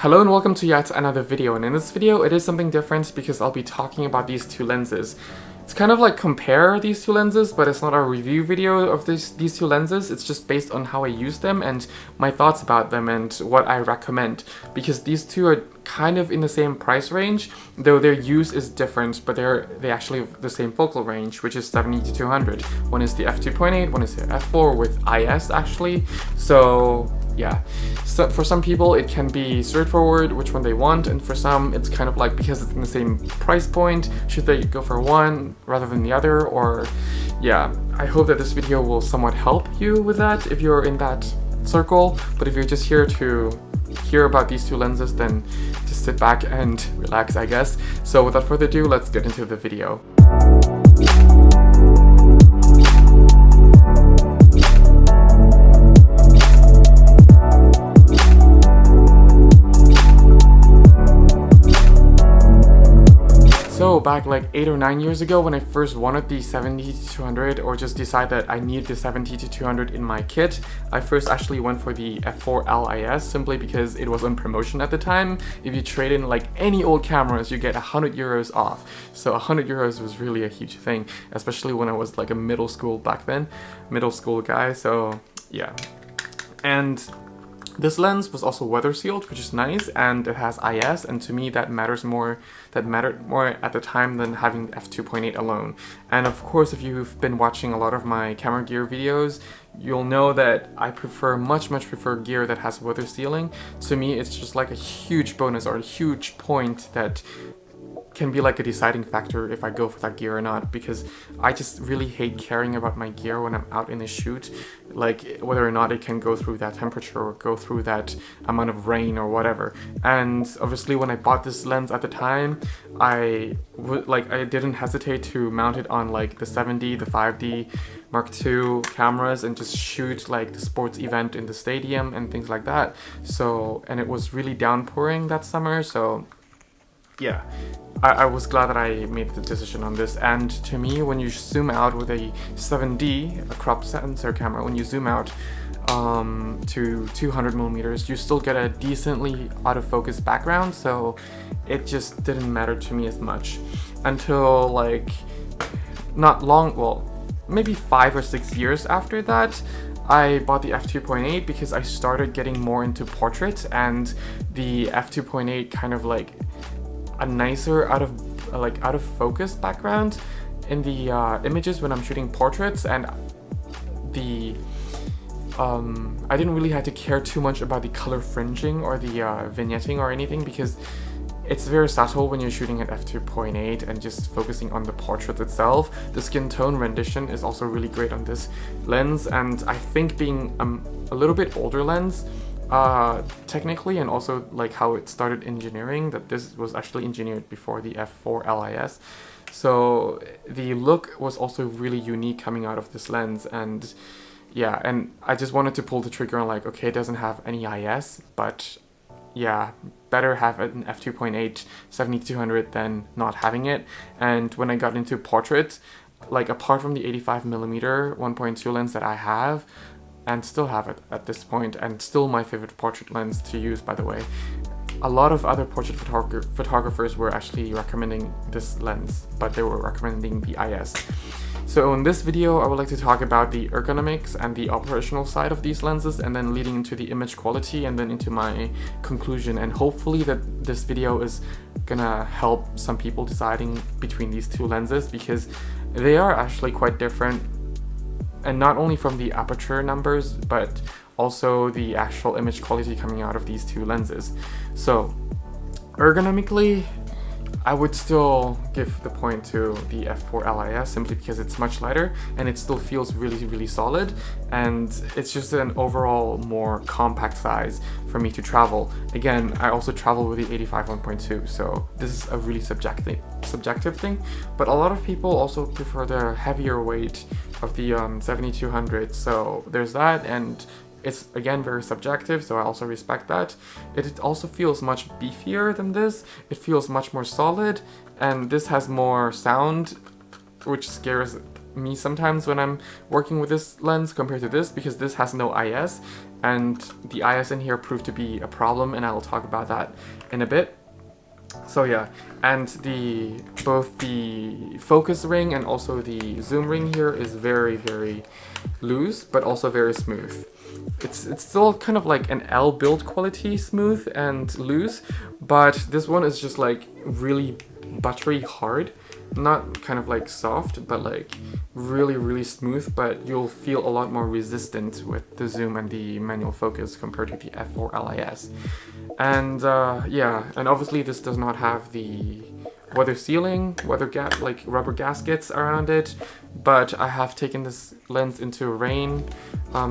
Hello and welcome to yet another video, and in this video it is something different because I'll be talking about these two lenses. It's kind of like compare these two lenses, but it's not a review video of these two lenses. It's just based on how I use them and my thoughts about them and what I recommend, because these two are kind of in the same price range, though their use is different, but they actually have the same focal range, which is 70 to 200. One is the f2.8, one is the f4 with IS actually. So yeah, so for some people it can be straightforward which one they want, and for some it's kind of like, because it's in the same price point, should they go for one rather than the other? Or yeah, I hope that this video will somewhat help you with that if you're in that circle. But if you're just here to hear about these two lenses, then just sit back and relax, I guess. So without further ado, let's get into the video. So back like 8 or 9 years ago, when I first wanted the 70 to 200, or just decided that I need the 70 to 200 in my kit, I first actually went for the f4 LIS simply because it was on promotion at the time. If you trade in like any old cameras, you get 100 euros off. So 100 euros was really a huge thing, especially when I was like a middle school back then, middle school guy. So yeah, and this lens was also weather sealed, which is nice, and it has IS, and to me that mattered more at the time than having f2.8 alone. And of course, if you've been watching a lot of my camera gear videos, you'll know that I much prefer gear that has weather sealing. To me, it's just like a huge bonus or a huge point that can be like a deciding factor if I go for that gear or not, because I just really hate caring about my gear when I'm out in a shoot, like whether or not it can go through that temperature or go through that amount of rain or whatever. And obviously when I bought this lens at the time, I didn't hesitate to mount it on like the 7D, the 5D Mark II cameras and just shoot like the sports event in the stadium and things like that. So, and it was really downpouring that summer, so yeah, I was glad that I made the decision on this. And to me, when you zoom out with a 7D, a crop sensor camera, when you zoom out to 200 millimeters, you still get a decently out of focus background, so it just didn't matter to me as much until like not long, well, maybe 5 or 6 years after that. I bought the f2.8 because I started getting more into portraits, and the f2.8 kind of like a nicer out of focus background in the images when I'm shooting portraits, and the I didn't really have to care too much about the color fringing or the vignetting or anything, because it's very subtle when you're shooting at f2.8 and just focusing on the portrait itself. The skin tone rendition is also really great on this lens, and I think being a little bit older lens, technically, and also like how it started engineering, that this was actually engineered before the f4 LIS, so the look was also really unique coming out of this lens. And yeah, and I just wanted to pull the trigger on like, okay, it doesn't have any IS, but yeah, better have an f2.8 70-200 than not having it. And when I got into portraits, like apart from the 85mm 1.2 lens that I have, and still have it at this point, and still my favorite portrait lens to use, by the way, a lot of other portrait photographers were actually recommending this lens, but they were recommending the IS. So in this video, I would like to talk about the ergonomics and the operational side of these lenses, and then leading into the image quality, and then into my conclusion. And hopefully that this video is gonna help some people deciding between these two lenses, because they are actually quite different. And not only from the aperture numbers, but also the actual image quality coming out of these two lenses. So ergonomically, I would still give the point to the f4 LIS simply because it's much lighter and it still feels really solid, and it's just an overall more compact size for me to travel. Again, I also travel with the 85 1.2, so this is a really subjective thing, but a lot of people also prefer the heavier weight of the 70-200, so there's that, and it's again very subjective, so I also respect that. It also feels much beefier than this. It feels much more solid, and this has more sound, which scares me sometimes when I'm working with this lens compared to this, because this has no IS, and the IS in here proved to be a problem, and I will talk about that in a bit. So yeah, and both the focus ring and also the zoom ring here is very, very loose, but also very smooth. It's still kind of like an L build quality, smooth and loose, but this one is just like really buttery hard. Not kind of like soft, but like really, really smooth, but you'll feel a lot more resistant with the zoom and the manual focus compared to the F4 LIS. And yeah, and obviously this does not have the weather sealing, like rubber gaskets around it, but I have taken this lens into rain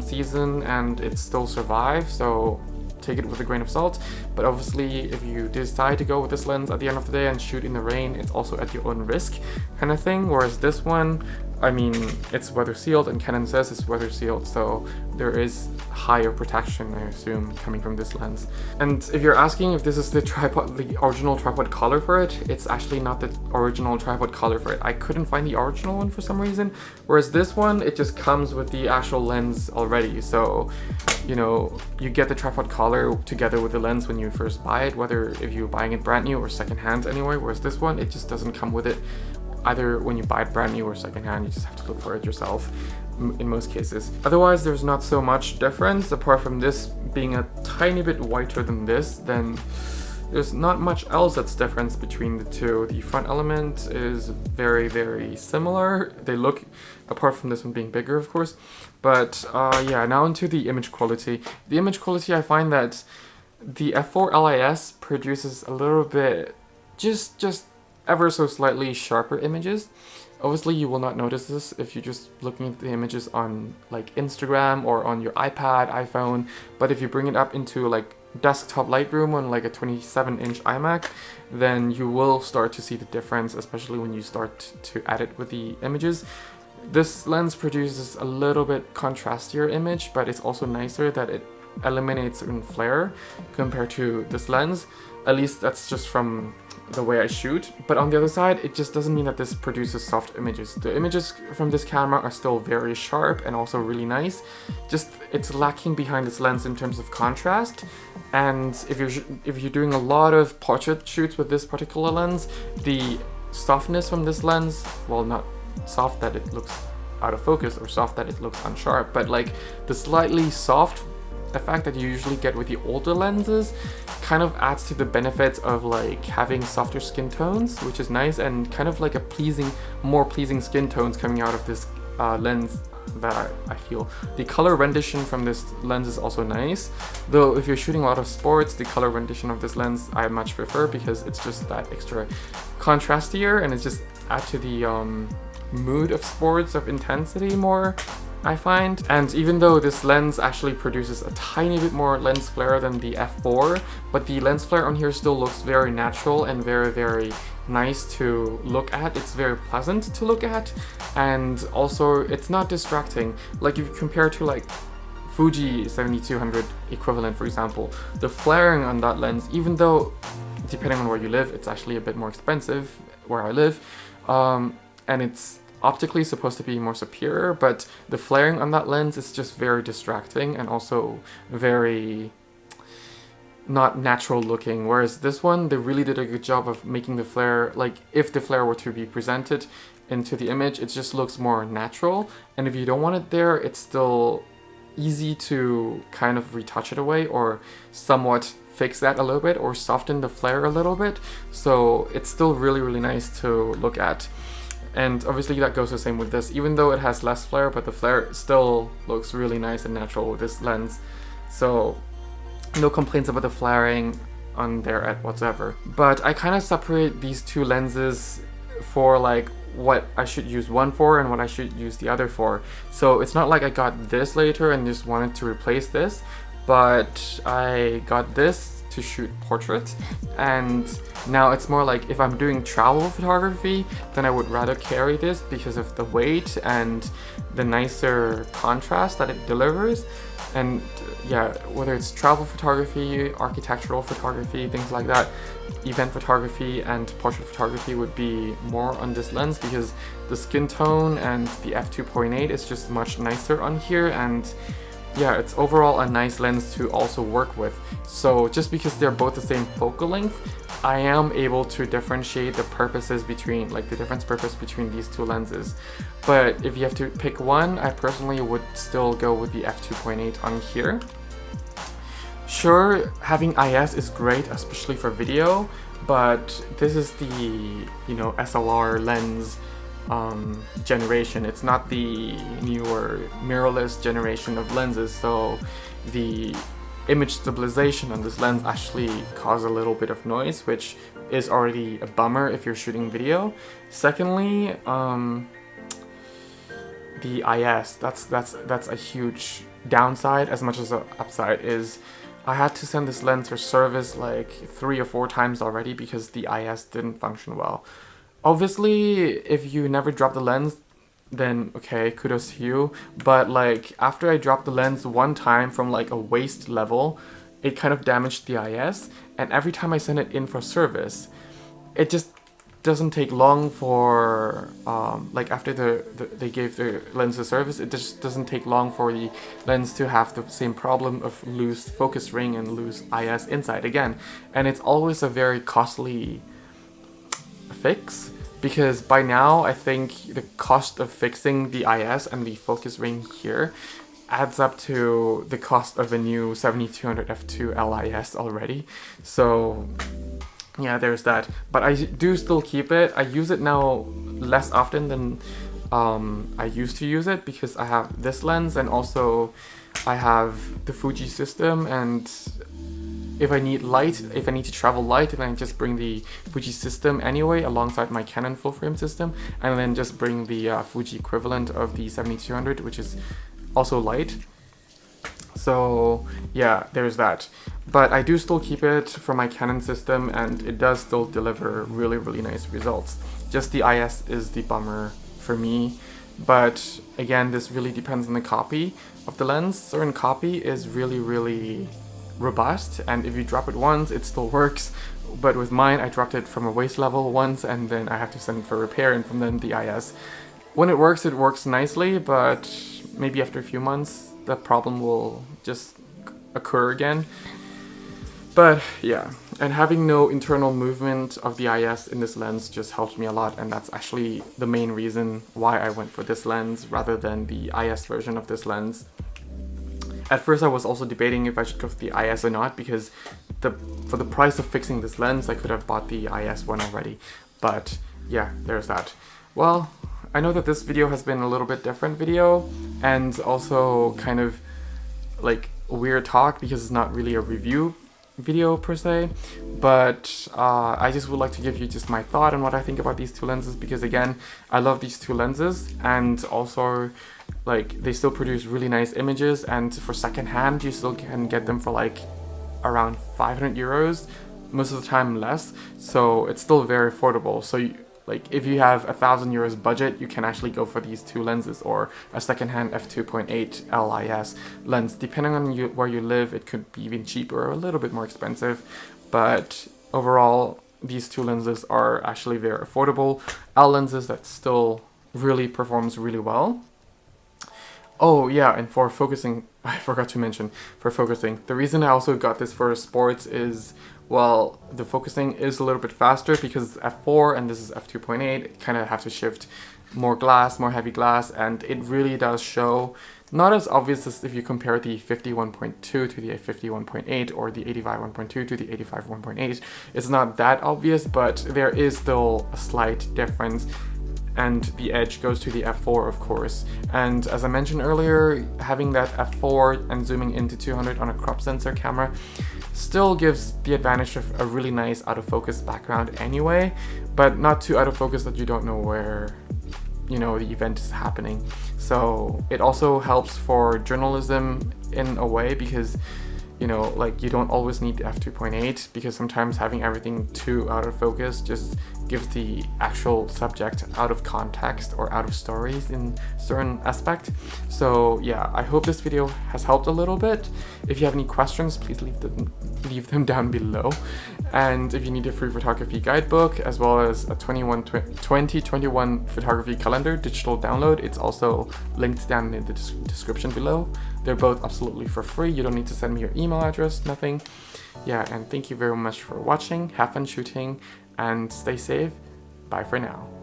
season and it still survived, so take it with a grain of salt. But obviously if you decide to go with this lens at the end of the day and shoot in the rain, it's also at your own risk kind of thing, whereas this one, I mean, it's weather sealed and Canon says it's weather sealed, so there is higher protection, I assume, coming from this lens. And if you're asking if this is the original tripod collar for it, it's actually not the original tripod collar for it. I couldn't find the original one for some reason, whereas this one, it just comes with the actual lens already. So, you know, you get the tripod collar together with the lens when you first buy it, whether if you're buying it brand new or secondhand anyway, whereas this one, it just doesn't come with it. Either when you buy it brand new or secondhand, you just have to look for it yourself in most cases. Otherwise, there's not so much difference, apart from this being a tiny bit whiter than this, then there's not much else that's difference between the two. The front element is very, very similar. They look, apart from this one being bigger, of course. But yeah, now into the image quality. The image quality, I find that the F4 LIS produces a little bit, just ever so slightly sharper images. Obviously you will not notice this if you're just looking at the images on like Instagram or on your iPad, iPhone, but if you bring it up into like desktop Lightroom on like a 27-inch iMac, then you will start to see the difference, especially when you start to edit with the images. This lens produces a little bit contrastier image, but it's also nicer that it eliminates certain flare compared to this lens. At least that's just from the way I shoot. But on the other side, it just doesn't mean that this produces soft images. The images from this camera are still very sharp and also really nice. Just it's lacking behind this lens in terms of contrast. And if you're doing a lot of portrait shoots with this particular lens, the softness from this lens, well, not soft that it looks out of focus or soft that it looks unsharp, but like the slightly soft effect that you usually get with the older lenses kind of adds to the benefits of like having softer skin tones, which is nice, and kind of like a more pleasing skin tones coming out of this lens that I feel. The color rendition from this lens is also nice, though if you're shooting a lot of sports, the color rendition of this lens I much prefer because it's just that extra contrastier and it's just add to the mood of sports, of intensity more, I find. And even though this lens actually produces a tiny bit more lens flare than the F4, but the lens flare on here still looks very natural and very, very nice to look at. It's very pleasant to look at, and also it's not distracting. Like if you compare to like Fuji 7200 equivalent, for example, the flaring on that lens, even though depending on where you live, it's actually a bit more expensive where I live, and it's optically supposed to be more superior, but the flaring on that lens is just very distracting and also very not natural looking, whereas this one, they really did a good job of making the flare, like if the flare were to be presented into the image, it just looks more natural, and if you don't want it there, it's still easy to kind of retouch it away or somewhat fix that a little bit or soften the flare a little bit, so it's still really, really nice to look at. And obviously that goes the same with this, even though it has less flare, but the flare still looks really nice and natural with this lens. So no complaints about the flaring on there at whatsoever. But I kind of separate these two lenses for like what I should use one for and what I should use the other for. So it's not like I got this later and just wanted to replace this, but I got this to shoot portraits, and now it's more like if I'm doing travel photography, then I would rather carry this because of the weight and the nicer contrast that it delivers. And yeah, whether it's travel photography, architectural photography, things like that, event photography and portrait photography would be more on this lens because the skin tone and the f2.8 is just much nicer on here, and yeah, it's overall a nice lens to also work with. So just because they're both the same focal length, I am able to differentiate the purposes between, like the difference purpose between these two lenses. But if you have to pick one, I personally would still go with the f2.8 on here. Sure, having IS is great, especially for video, but this is the, you know, SLR lens generation. It's not the newer mirrorless generation of lenses, so the image stabilization on this lens actually causes a little bit of noise, which is already a bummer if you're shooting video. Secondly, the IS, that's a huge downside as much as the upside is. I had to send this lens for service like 3 or 4 times already because the IS didn't function well. Obviously, if you never drop the lens, then okay, kudos to you. But like after I dropped the lens one time from like a waist level, it kind of damaged the IS, and every time I send it in for service, it just doesn't take long for like after they gave the lens a service, it just doesn't take long for the lens to have the same problem of loose focus ring and loose IS inside again. And it's always a very costly fix, because by now I think the cost of fixing the IS and the focus ring here adds up to the cost of a new 7200 f2 LIS already. So yeah, there's that. But I do still keep it. I use it now less often than I used to use it, because I have this lens and also I have the Fuji system, and if I need light, if I need to travel light, then I just bring the Fuji system anyway alongside my Canon full frame system, and then just bring the Fuji equivalent of the 7200, which is also light. So yeah, there's that. But I do still keep it for my Canon system, and it does still deliver really, really nice results. Just the IS is the bummer for me. But again, this really depends on the copy of the lens. Certain copy is really, really robust, and if you drop it once, it still works. But with mine, I dropped it from a waist level once, and then I have to send it for repair, and from then the IS. When it works nicely, but maybe after a few months, the problem will just occur again. But yeah, and having no internal movement of the IS in this lens just helped me a lot, and that's actually the main reason why I went for this lens rather than the IS version of this lens. At first I was also debating if I should go for the IS or not, because for the price of fixing this lens, I could have bought the IS one already. But yeah, there's that. Well, I know that this video has been a little bit different video, and also kind of like weird talk, because it's not really a review video per se, but I just would like to give you just my thought on what I think about these two lenses, because again, I love these two lenses, and also like they still produce really nice images, and for secondhand you still can get them for like around 500 euros, most of the time less, so it's still very affordable. So like if you have 1,000 euros budget, you can actually go for these two lenses, or a secondhand f2.8 LIS lens. Depending on where you live, it could be even cheaper or a little bit more expensive, but overall these two lenses are actually very affordable L lenses that still really performs really well. Oh yeah, and for focusing, I forgot to mention, for focusing, the reason I also got this for sports is, well, the focusing is a little bit faster because it's f4 and this is f2.8. It kind of have to shift more glass, more heavy glass, and it really does show. Not as obvious as if you compare the 51.2 to the 51.8 or the 85 1.2 to the 85 1.8. It's not that obvious, but there is still a slight difference. And the edge goes to the f4, of course. And as I mentioned earlier, having that f4 and zooming into 200 on a crop sensor camera still gives the advantage of a really nice out of focus background anyway, but not too out of focus that you don't know where, you know, the event is happening. So it also helps for journalism in a way, because you know, like you don't always need the f2.8 because sometimes having everything too out of focus just gives the actual subject out of context or out of stories in certain aspect. So yeah, I hope this video has helped a little bit. If you have any questions, please leave them down below. And if you need a free photography guidebook as well as a 2021 photography calendar digital download, it's also linked down in the description below. They're both absolutely for free. You don't need to send me your email address, nothing. Yeah, and thank you very much for watching. Have fun shooting and stay safe. Bye for now.